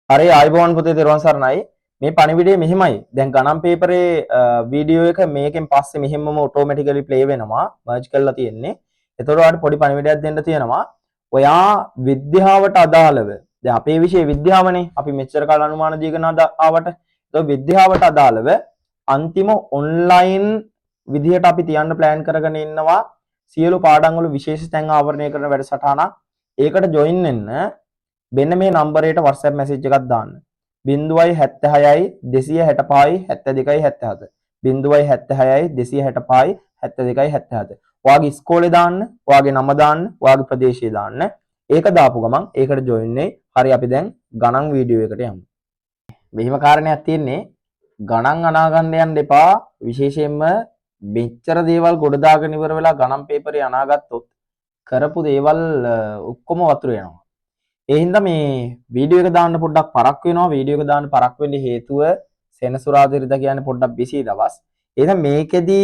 හරි ආයිබෝන් පුතේ දරුවන් සරණයි. මේ පණිවිඩය මෙහිමයි. දැන් ගණන් පේපරේ වීඩියෝ එක මේකෙන් පස්සේ මෙහෙමම ඔටෝමැටිකලි ප්ලේ වෙනවා. මර්ජ් කරලා තියෙන්නේ. ඒතකොට ඔයාලට පොඩි පණිවිඩයක් දෙන්න තියෙනවා. ඔයා විද්‍යාවට අදාළව දැන් අපේ විෂය විද්‍යාවනේ. අපි මෙච්චර කාල අනුමාන දීගෙන ආවට. ඒක විද්‍යාවට අදාළව අන්තිම ඔන්ලයින් විදිහට අපි තියන්න ප්ලෑන් කරගෙන ඉන්නවා. සියලු පාඩම් වල විශේෂ තැන් ආවරණය කරන වැඩසටහනක්. ඒකට ජොයින් වෙන්න මෙන්න මේ නම්බරයට WhatsApp message එකක් දාන්න. 076යි 265යි 72යි 77. 076යි 265යි 72යි 77. ඔයාගේ ඉස්කෝලේ දාන්න, ඔයාගේ නම දාන්න, ඔයාගේ ප්‍රදේශය දාන්න. ඒක දාපු ගමන් ඒකට ජොයින් වෙයි. හරි අපි දැන් ගණන් වීඩියෝ එකට යමු. මෙහිම කාරණයක් තියෙන්නේ ගණන් අනා ගන්න යන්න එපා. විශේෂයෙන්ම මෙච්චර දේවල් ගොඩ දාගෙන ඉවර වෙලා ගණන් පේපරේ අනාගත්තොත් කරපු දේවල් ඔක්කොම වතුර යනවා. ඒ හින්දා මේ වීඩියෝ එක දාන්න පොඩ්ඩක් පරක් වෙනවා. වීඩියෝ එක දාන්න පරක් වෙන්න හේතුව සෙනසුරාදා ඉරිදා කියන්නේ පොඩ්ඩක් බිසි දවස්. එහෙනම් මේකෙදි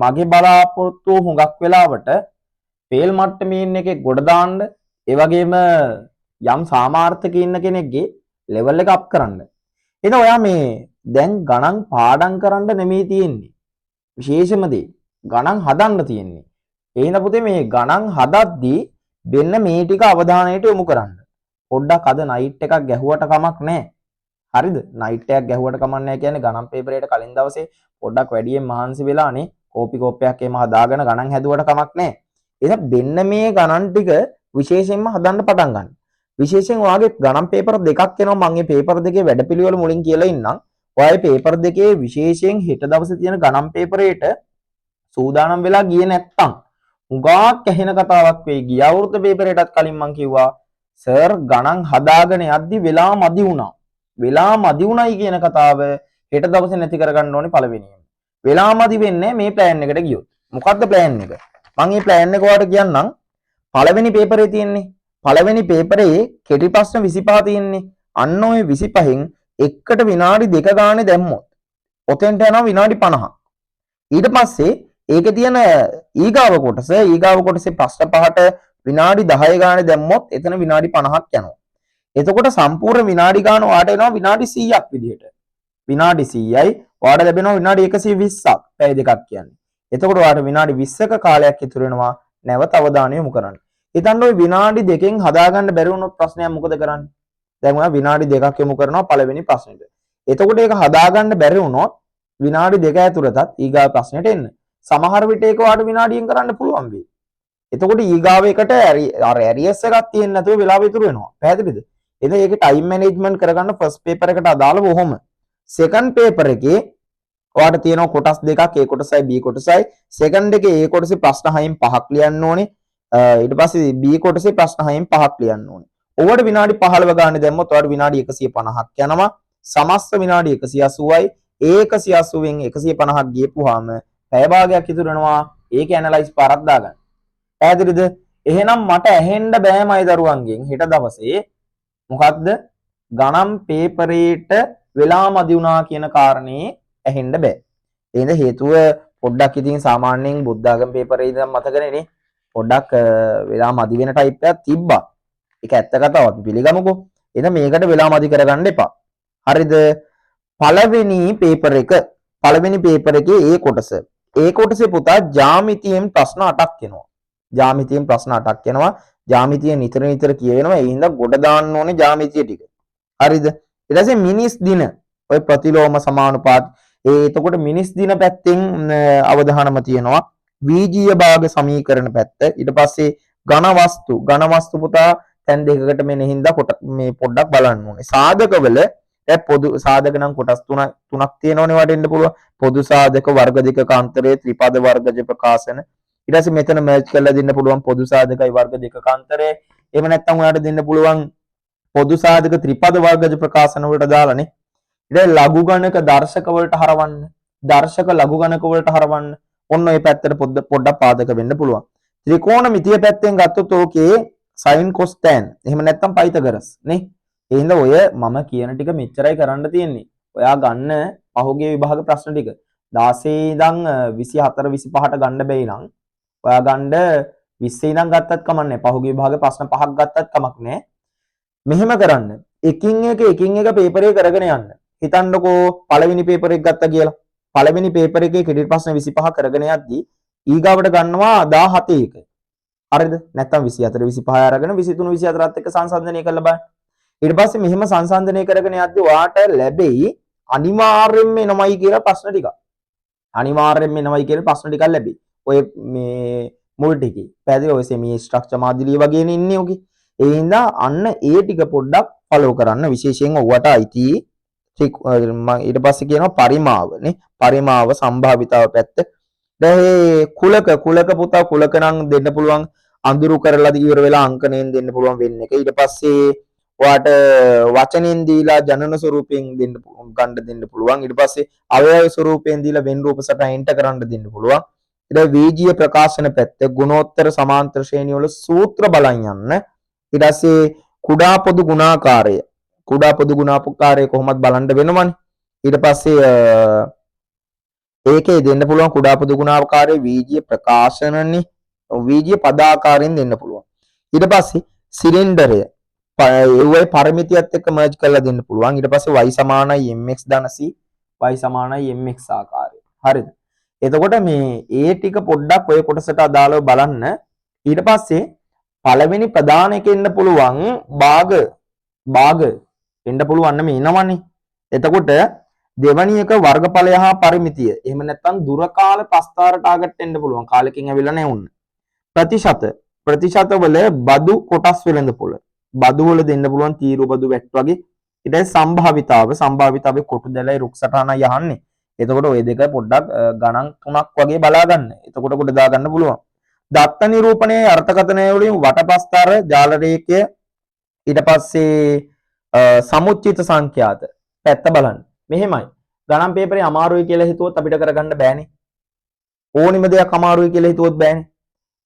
මගේ බලාපොරොත්තු හුඟක් වෙලාවට ෆේල් මට්ටමේ එකේ ගොඩ දාන්න, ඒ වගේම යම් සාමාර්ථක ඉන්න කෙනෙක්ගේ ලෙවල් එක අප් කරන්න. එහෙනම් ඔයා මේ දැන් ගණන් පාඩම් කරන්න නෙමෙයි තියෙන්නේ. විශේෂම දේ ගණන් හදන්න තියෙන්නේ. ඒ හින්දා පුතේ මේ ගණන් හදද්දී දෙන්න මේ ටික අවධානයට යොමු කරන්න. පොඩ්ඩක් අද නයිට් එකක් ගැහුවට කමක් නැහැ. හරිද? නයිට් එකක් ගැහුවට කමක් නැහැ කියන්නේ ගණන් පේපරේට කලින් දවසේ පොඩ්ඩක් වැඩියෙන් මහන්සි වෙලානේ කෝපි කෝප්පයක් එහෙම හදාගෙන ගණන් හැදුවට කමක් නැහැ. එහෙනම් දෙන්න මේ ගණන් ටික විශේෂයෙන්ම හදන්න පටන් ගන්න. විශේෂයෙන් ඔයාගේ ගණන් පේපර් දෙකක් එනවා. මම මේ පේපර් දෙකේ වැඩපිළිවෙල මුලින් කියලා ඉන්නම්. ඔයාගේ පේපර් දෙකේ විශේෂයෙන් හෙට දවසේ තියෙන ගණන් පේපරේට සූදානම් වෙලා ගියේ නැත්තම් උගාක් ඇහෙන කතාවක් වෙයි. ගිය අවුරුද්ද පේපරේටත් කලින් මම කිව්වා සර් ගණන් හදාගෙන යද්දි වෙලා මදි වුණා. වෙලා මදි වුණයි කියන කතාව හෙට දවසේ නැති කරගන්න ඕනේ පළවෙනියෙන්. වෙලා මදි වෙන්නේ මේ ප්ලෑන් එකට ගියොත්. මොකද්ද ප්ලෑන් එක? මම මේ ප්ලෑන් එක ඔයාලට කියන්නම්. පළවෙනි පේපරේ තියෙන්නේ. පළවෙනි පේපරේ කෙටි ප්‍රශ්න 25 තියෙන්නේ. අන්න ওই 25න් එකට විනාඩි 2 ගානේ දැම්මොත් ඔතෙන්ට යනවා විනාඩි 50. ඊට පස්සේ ඒකේ තියෙන ඊගාව කොටසේ ප්‍රශ්න පහට විනාඩි 10 ගානේ දැම්මොත් එතන විනාඩි 50ක් යනවා. එතකොට සම්පූර්ණ විනාඩි ගාන ඔයාට එනවා විනාඩි 100ක් විදිහට. විනාඩි 100යි ඔයාට ලැබෙනවා විනාඩි 120ක්. පැය දෙකක් කියන්නේ. එතකොට ඔයාට විනාඩි 20ක කාලයක් ඉතුරු වෙනවා නැවත අවධානය යොමු කරන්න. හිතන්න ඔය විනාඩි දෙකෙන් හදාගන්න බැරි වුණොත් ප්‍රශ්නයක් මොකද කරන්නේ? දැන් ඔයා විනාඩි දෙකක් යොමු කරනවා පළවෙනි ප්‍රශ්නෙට. එතකොට ඒක හදාගන්න බැරි වුණොත් විනාඩි දෙක ඇතුළතත් ඊගා ප්‍රශ්නෙට එන්න. සමහර විට ඒක ඔයාට විනාඩියෙන් කරන්න පුළුවන් වෙයි. එතකොට ඊගාව එකට අර ඇරියස් එකක් තියෙන්නේ නැතුව වෙලාව ඉතුරු වෙනවා. පැහැදිලිද? එතන ඒක ටයිම් මැනේජ්මන්ට් කරගන්න ෆස්ට් පේපර් එකට අදාළව ඔහොම. සෙකන්ඩ් පේපර් එකේ ඔයාට තියෙනවා කොටස් දෙකක් A කොටසයි B කොටසයි. සෙකන්ඩ් එකේ A කොටසේ ප්‍රශ්න 6න් 5ක් ලියන්න ඕනේ. ඊට පස්සේ B කොටසේ ප්‍රශ්න 6න් 5ක් ලියන්න ඕනේ. ඔවට විනාඩි 15 ගානේ දැම්මොත් ඔයාට විනාඩි 150ක් යනවා. සමස්ත විනාඩි 180යි. ඒ 180න් 150ක් ගියපුවාම පැය භාගයක් ඉතුරු වෙනවා. ඒක ඇනලයිස් පාරක් දාගන්න. පැහැදිලිද? එහෙනම් මට ඇහෙන්න බෑමයි දරුවන්ගෙන් හෙට දවසේ මොකද්ද? ගණන් පේපරේට වෙලා මදි වුණා කියන කාරණේ ඇහෙන්න බෑ. එහෙනම් හේතුව පොඩ්ඩක් ඉතින් සාමාන්‍යයෙන් බුද්ධ ආගම පේපරේ ඉඳන් මතකනේ පොඩ්ඩක් වෙලා මදි වෙන ටයිප් එකක් තිබ්බා. ඒක ඇත්ත කතාවක් අපි පිළිගමුකෝ. එහෙනම් මේකට වෙලා මදි කරගන්න එපා. හරිද? පළවෙනි පේපර් එකේ ඒ කොටස. ඒ කොටසේ පුතා ජ්‍යාමිතියෙන් ප්‍රශ්න 8ක් එනවා. ජ්‍යාමිතියෙන් ප්‍රශ්න 8ක් එනවා. ජ්‍යාමිතිය නිතර නිතර කියවෙනවා. ඒ හින්දා ගොඩ දාන්න ඕනේ ජ්‍යාමිතිය ටික. හරිද? ඊට පස්සේ මිනිස් දින ඔය ප්‍රතිලෝම සමානුපාත එතකොට මිනිස් දින පැත්තෙන් අවධානම තියෙනවා. වීජීය භාග සමීකරණ පැත්ත. ඊට පස්සේ ඝන වස්තු පුතා තැන් දෙකකට මෙන්න හින්දා මේ පොඩ්ඩක් බලන්න ඕනේ. සාධකවල පොදු සාධක නම් කොටස් තුනක් තියෙනවනේ වඩෙන්න පුළුවන්. පොදු සාධක වර්ග දෙකක අන්තරයේ ත්‍රිපද වර්ගජ ප්‍රකාශන. ඊට පස්සේ මෙතන මර්ජ් කරලා දෙන්න පුළුවන් පොදු සාධකයි වර්ග දෙකක අන්තරය. එහෙම නැත්නම් ඔයාලට දෙන්න පුළුවන් පොදු සාධක ත්‍රිපද වර්ගජ ප්‍රකාශන වලට දාලානේ. ඊට ලඝු ගණක දර්ශක වලට හරවන්න. දර්ශක ලඝු ගණක වලට හරවන්න. ඔන්න ඔය පැත්තට පොඩ්ඩක් පාදක වෙන්න පුළුවන්. ත්‍රිකෝණමිතිය පැත්තෙන් ගත්තොත් ඕකේ sin cos tan. එහෙම නැත්නම් පයිතගරස් නේ. ඒ හින්දා ඔය මම කියන ටික මෙච්චරයි කරන්න තියෙන්නේ. ඔයා ගන්න පහුගිය විභාග ප්‍රශ්න ටික 16 ඉඳන් 24 25ට ගන්න බැයි නම් ඔයා ගන්න 20 ඉඳන් ගත්තත් කමක් නැහැ. පහුගිය විභාග ප්‍රශ්න 5ක් ගත්තත් කමක් නැහැ. මෙහෙම කරන්න. එකින් එක පේපර් එක කරගෙන යන්න. හිතන්නකෝ පළවෙනි පේපර් එක ගත්තා කියලා. පළවෙනි පේපර් එකේ ක්‍රෙඩිට් ප්‍රශ්න 25 කරගෙන යද්දී ඊගාවට ගන්නවා 17 එක. හරිද? නැත්තම් 24 25 අරගෙන 23 24ත් එක්ක සංසන්දනය කරලා බලන්න. ඊට පස්සේ මෙහෙම සංසන්දනය කරගෙන යද්දී ඔයාට ලැබෙයි අනිවාර්යෙන්ම එනමයි කියලා ප්‍රශ්න ටික. අනිවාර්යෙන්ම එනමයි කියලා ප්‍රශ්න ටිකක් ලැබෙයි. ඔය මේ මුල් ටිකේ. පැහැදිලි ඔය සෙමි ස්ට්‍රක්චර් මාදිලිය වගේනේ ඉන්නේ ඔගේ. ඒ හින්දා අන්න ඒ ටික පොඩ්ඩක් ෆලෝ කරන්න. විශේෂයෙන් ඔයාට අයිති ඊට පස්සේ කියනවා පරිමාව නේ. පරිමාව සම්භාවිතාව පැත්ත. දැන් මේ කුලක පුතා කුලක නම් දෙන්න පුළුවන් අඳුරු කරලා ඉවර වෙලා අංකණයෙන් දෙන්න පුළුවන් වෙන්න එක. ඊට පස්සේ ඔයාට වචනෙන් දීලා ජනන ස්වරූපයෙන් ගන්න දෙන්න පුළුවන්. ඊට පස්සේ අවයව ස්වරූපයෙන් දීලා වෙන් රූප සටහනට කරන්න දෙන්න පුළුවන්. ඊට වීජීය ප්‍රකාශන පැත්ත ගුණෝත්තර සමාන්තර ශ්‍රේණිය වල සූත්‍ර බලන් යන්න. ඊට පස්සේ කුඩා පොදු ගුණාකාරය කොහොමද බලන්න වෙනවනේ. ඊට පස්සේ ඒකේ දෙන්න පුළුවන් කුඩා පොදු ගුණාකාරයේ වීජීය ප්‍රකාශනනේ වීජීය පදාකාරයෙන් දෙන්න පුළුවන්. ඊට පස්සේ සිලින්ඩරය ඒ පරිමිතියත් එක්ක මර්ජ් කරලා දෙන්න පුළුවන්. ඊට පස්සේ y සමානයි mx ධන c y සමානයි mx ආකාරය. හරිද? එතකොට මේ ඒ ටික පොඩ්ඩක් ඔය කොටසට අදාළව බලන්න. ඊට පස්සේ පළවෙනි ප්‍රධාන එකේ ඉන්න පුළුවන් භාග එන්න පුළුවන් මේ එනවනේ. එතකොට දෙවැනි එක වර්ගඵලය හා පරිමිතිය. එහෙම නැත්නම් දුර කාල ප්‍රස්ථාර ටාගට් එන්න පුළුවන්. කාලෙකින් ඇවිල්ලා නැවුන්න. ප්‍රතිශත වල බදු කොටස් වෙළඳපොළ. බදු වල දෙන්න පුළුවන් තීරු බදු වැට් වගේ. ඊට සම්භාවිතාවේ කොටු දැලයි රුක් සටහන යහන්නේ. එතකොට ওই දෙක පොඩ්ඩක් ගණන් 3ක් වගේ බලා ගන්න. එතකොට කොට දා ගන්න පුළුවන්. දත්ත නිරූපණයේ අර්ථකථනය වලින් වටපස්තර ජාල රේඛය ඊට පස්සේ සමුච්චිත සංඛ්‍යාත පැත්ත බලන්න. මෙහෙමයි. ගණන් පේපරේ අමාරුයි කියලා හිතුවොත් අපිට කරගන්න බෑනේ. ඕනිම දෙයක් අමාරුයි කියලා හිතුවොත් බෑනේ.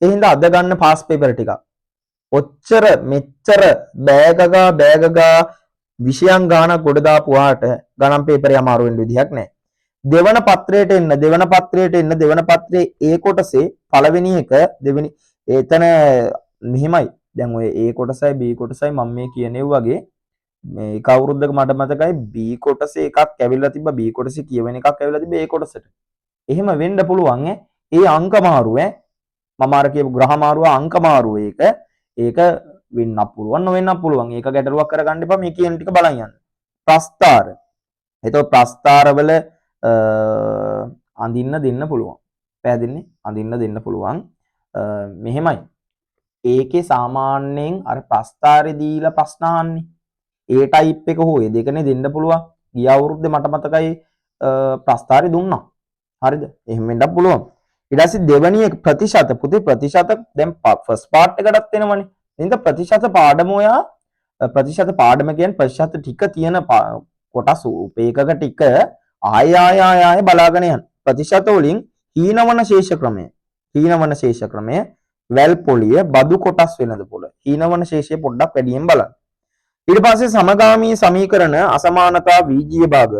ඒ හින්දා අද ගන්න පාස් පේපර් ටිකක්. ඔච්චර මෙච්චර බෑගගා විෂයන් ගානක් ගොඩ දාපුවාට ගණන් පේපරේ අමාරු වෙන්න විදිහක් නැහැ. දෙවන පත්‍රයට එන්න දෙවන පත්‍රයේ A කොටසේ පළවෙනි එක දෙවෙනි එතන මෙහිමයි. දැන් ඔය A කොටසයි B කොටසයි මම මේ කියනෙව වගේ මේ එක අවුරුද්දක මට මතකයි B කොටසේ එකක් ඇවිල්ලා තිබ්බා B කොටසේ කියවෙන එකක් ඇවිල්ලා තිබ්බා A කොටසට. එහෙම වෙන්න පුළුවන් ඒ අංක මාරුව මම අර කියපු ග්‍රහ මාරුව අංක මාරුව ඒක වෙන්නත් පුළුවන් නොවෙන්නත් පුළුවන්. ඒක ගැටලුවක් කරගන්න එපා. මේ කියන ටික බලන් යන්න. ප්‍රස්ථාර. එතකොට ප්‍රස්ථාරවල අඳින්න දෙන්න පුළුවන්. පැහැදිලිනේ? අඳින්න දෙන්න පුළුවන්. මෙහෙමයි. ඒකේ සාමාන්‍යයෙන් අර ප්‍රස්ථාරේ දීලා ප්‍රශ්න අහන්නේ. ඒ ටයිප් එක හොය දෙකනේ දෙන්න පුළුවන්. ගිය අවුරුද්දේ මට මතකයි ප්‍රස්ථාරේ දුන්නා. හරිද? එහෙම වෙන්නත් පුළුවන්. ඊට පස්සේ දෙවෙනි එක ප්‍රතිශත දැන් ෆස්ට් පාර්ට් එකටත් එනවනේ. එහෙනම් ප්‍රතිශත පාඩම ඔයා ප්‍රතිශත පාඩම කියන්නේ ප්‍රතිශත ටික තියෙන කොටස් උපේකක ටික ආය බලාගෙන යන්න. ප්‍රතිශත වලින් හීනවන ශේෂ ක්‍රමය වැල් පොලිය බදු කොටස් වෙනදපොළ හීනවන ශේෂය පොඩ්ඩක් වැඩියෙන් බලන්න. ඊට පස්සේ සමගාමී සමීකරණ අසමානතා වීජීය භාග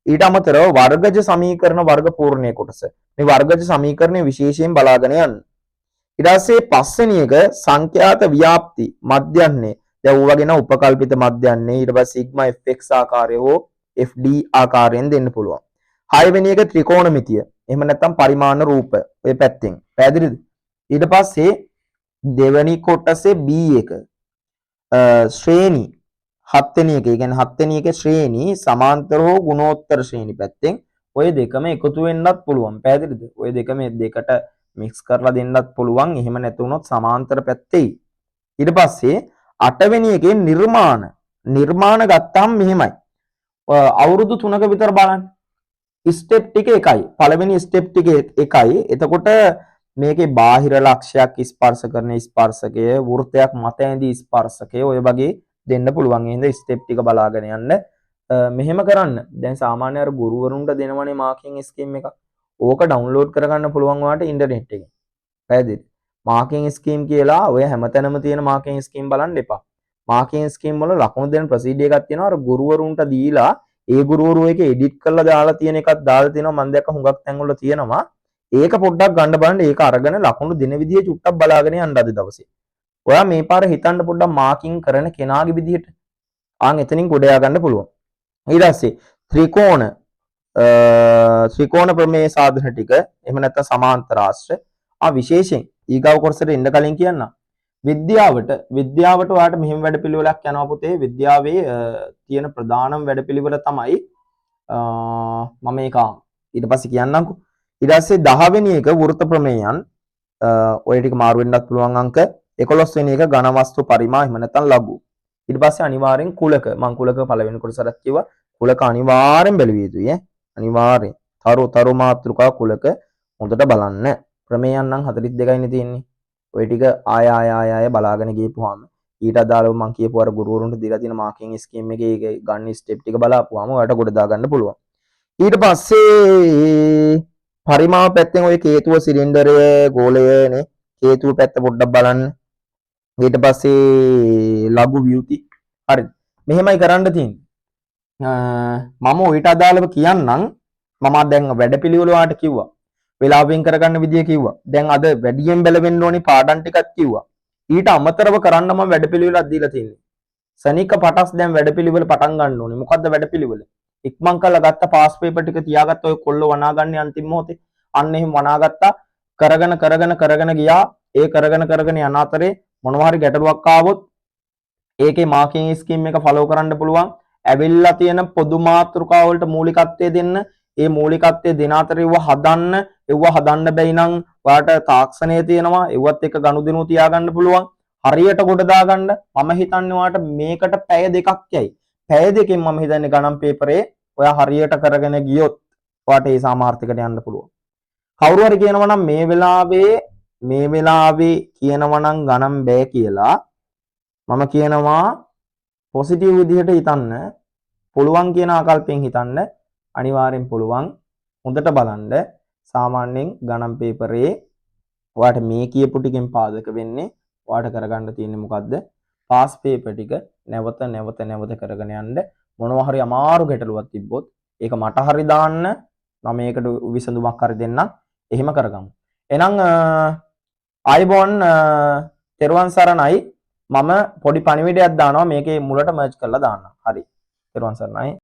ඊට අමතරව වර්ගජ සමීකරණ වර්ග පූර්ණයේ කොටස. මේ වර්ගජ සමීකරණය විශේෂයෙන් බලාගෙන යන්න. ඊට පස්සේ පස්වෙනි එක සංඛ්‍යාත ව්‍යාප්ති මධ්‍යන්නේ. දැන් ඌ වගේ න උපකල්පිත මධ්‍යන්නේ ඊට පස්සේ සිග්මා fx ආකාරය හෝ fd ආකාරයෙන් දෙන්න පුළුවන්. 6 වෙනි එක ත්‍රිකෝණමිතිය. එහෙම නැත්නම් පරිමාණ රූප ඔය පැත්තෙන්. පැහැදිලිද? ඊට පස්සේ දෙවෙනි කොටසේ b එක ශ්‍රේණි 7 වෙනි එක. ඒ කියන්නේ 7 වෙනි එකේ ශ්‍රේණි සමාන්තර හෝ ගුණෝත්තර ශ්‍රේණි පැත්තෙන් ඔය දෙකම එකතු වෙන්නත් පුළුවන්. පැහැදිලිද? ඔය දෙකම දෙකට මික්ස් කරලා දෙන්නත් පුළුවන්. එහෙම නැතුනොත් සමාන්තර පැත්තේ. ඊට පස්සේ 8 වෙනි එකේ නිර්මාණ ගත්තාම මෙහෙමයි. අවුරුදු 3ක විතර බලන්න. ස්ටෙප් ටික එකයි. පළවෙනි ස්ටෙප් ටික එකයි. එතකොට මේකේ බාහිර ලක්ෂයක් ස්පර්ශ කරන ස්පර්ශකය, වෘත්තයක් මත ඇඳි ස්පර්ශකය ඔය වගේ දෙන්න පුළුවන්. එහෙනම් ස්ටෙප් ටික බලාගෙන යන්න. මෙහෙම කරන්න. දැන් සාමාන්‍ය අර ගුරුවරුන්ට දෙනවනේ මාකින් ස්කීම් එකක්. ඕක ඩවුන්ලෝඩ් කරගන්න පුළුවන් ඔයාලට ඉන්ටර්නෙට් එකෙන්. පැහැදිලිද? මාකින් ස්කීම් කියලා ඔය හැමතැනම තියෙන මාකින් ස්කීම් බලන්න එපා. මාකින් ස්කීම් වල ලකුණු දෙන ප්‍රොසීඩියර් එකක් තියෙනවා. අර ගුරුවරුන්ට දීලා ඒ ගුරුවරු එක එඩිට් කරලා දාලා තියෙන එකක් දාලා තියෙනවා. මම දැක්ක හුඟක් තැන්වල තියෙනවා. ඒක පොඩ්ඩක් ගන්න බලන්න. ඒක අරගෙන ලකුණු දෙන විදිය චුට්ටක් බලාගෙන යන්න අද දවසේ. ඔයා මේ පාර හිතන්න පොඩ්ඩක් මාකින් කරන කෙනාගේ විදිහට ආන් එතනින් ගොඩ යා ගන්න පුළුවන්. ඊට පස්සේ ත්‍රිකෝණ ප්‍රමේය සාධන ටික එහෙම නැත්නම් සමාන්තර ආශ්‍ර විශේෂයෙන් ඊගාව කොටසට එන්න කලින් කියන්න. විද්‍යාවට ඔයාලට මෙහෙම වැඩපිළිවෙලක් යනවා පුතේ. විද්‍යාවේ තියෙන ප්‍රධානම වැඩපිළිවෙල තමයි මම ඒක ඊට පස්සේ කියන්නම්කෝ. ඊට පස්සේ 10 වෙනි එක වෘත්ත ප්‍රමේයයන් ඔය ටික මාරු වෙන්නත් පුළුවන් අංක 11 වෙනි එක ඝන වස්තු පරිමා එහෙම නැත්නම් ලඝු. ඊට පස්සේ අනිවාර්යෙන් කුලක මම කුලක පළවෙනි කොටසට කිව්වා කුලක අනිවාර්යෙන් බැලුවිය යුතුයි ඈ අනිවාර්යෙන් තරු මාත්‍රිකා කුලක හොඳට බලන්න ප්‍රමේයයන් නම් 42යි නේ තියෙන්නේ ඔය ටික ආය බලාගෙන ගියපුවාම ඊට අදාළව මම කියපු අර ගුරුවරුන්ට දීලා තියෙන මාකින් ස්කීම් එකේ ගන්න ස්ටෙප් ටික බලාපුවාම ඔයාලට ගොඩ දා ගන්න පුළුවන් ඊට පස්සේ පරිමාව පැත්තෙන් ඔය කේතුව සිලින්ඩරය ගෝලයනේ කේතුව පැත්ත පොඩ්ඩක් බලන්න ඊට පස්සේ ලඝු ව්‍යුති හරි මෙහෙමයි කරන්න තියෙන්නේ මම ඔයිට අදාළව කියන්නම් මම දැන් වැඩපිළිවෙල වලට කිව්වා වෙලාව වෙන් කරගන්න විදිය කිව්වා දැන් අද වැඩියෙන් බැලවෙන්න ඕනි පාඩම් ටිකක් කිව්වා ඊට අමතරව කරන්න මම වැඩපිළිවෙලක් දීලා තියෙන්නේ සනික පටස් දැන් වැඩපිළිවෙල පටන් ගන්න ඕනේ මොකද්ද වැඩපිළිවෙල ඉක්මන් කරලා ගත්ත පාස් පේපර් ටික තියාගත්ත ඔය කොල්ල වනා ගන්න අන්තිම මොහොතේ අන්න එහෙම වනාගත්තා කරගෙන ගියා ඒ කරගෙන යන අතරේ මොනවා හරි ගැටලුවක් ආවොත් ඒකේ මාකින් ස්කීම් එක ෆලෝ කරන්න පුළුවන් ඇවිල්ලා තියෙන පොදු මාතෘකාව වලට මූලිකත්වය දෙන්න ඒ මූලිකත්වය දෙන අතරේ ඒව හදන්න බැයි නම් ඔයාලට තාක්ෂණය තියෙනවා ඒවත් එක ගනුදෙනු තියාගන්න පුළුවන් හරියට ගොඩ දාගන්න මම හිතන්නේ ඔයාලට මේකට පැය දෙකක් යයි පැය දෙකෙන් මම හිතන්නේ ගණන් පේපරේ ඔයා හරියට කරගෙන ගියොත් ඔයාට ඒ සාමාර්ථයකට යන්න පුළුවන් කවුරු හරි කියනවා නම් මේ වෙලාවේ කියනවා නම් ගණන් බෑ කියලා මම කියනවා පොසිටිව් විදිහට හිතන්න පුළුවන් කියන ආකල්පයෙන් හිතන්න අනිවාර්යෙන් පුළුවන් හොඳට බලන්න සාමාන්‍යයෙන් ගණන් පේපරේ ඔයාට මේ කියපු ටිකෙන් පාදක වෙන්නේ ඔයාට කරගන්න තියෙන්නේ මොකද්ද පාස් පේපර් ටික නැවත කරගෙන යන්න මොනවා හරි අමාරු ගැටලුවක් තිබ්බොත් ඒක මට හරි දාන්න මම මේකට විසඳුමක් හරි දෙන්නම් එහෙම කරගමු එහෙනම් ආයිබෝන් තෙරුවන් සරණයි මම පොඩි පණිවිඩයක් දානවා මේකේ මුලට මර්ජ් කරලා දාන්න හරි තෙරුවන් සරණයි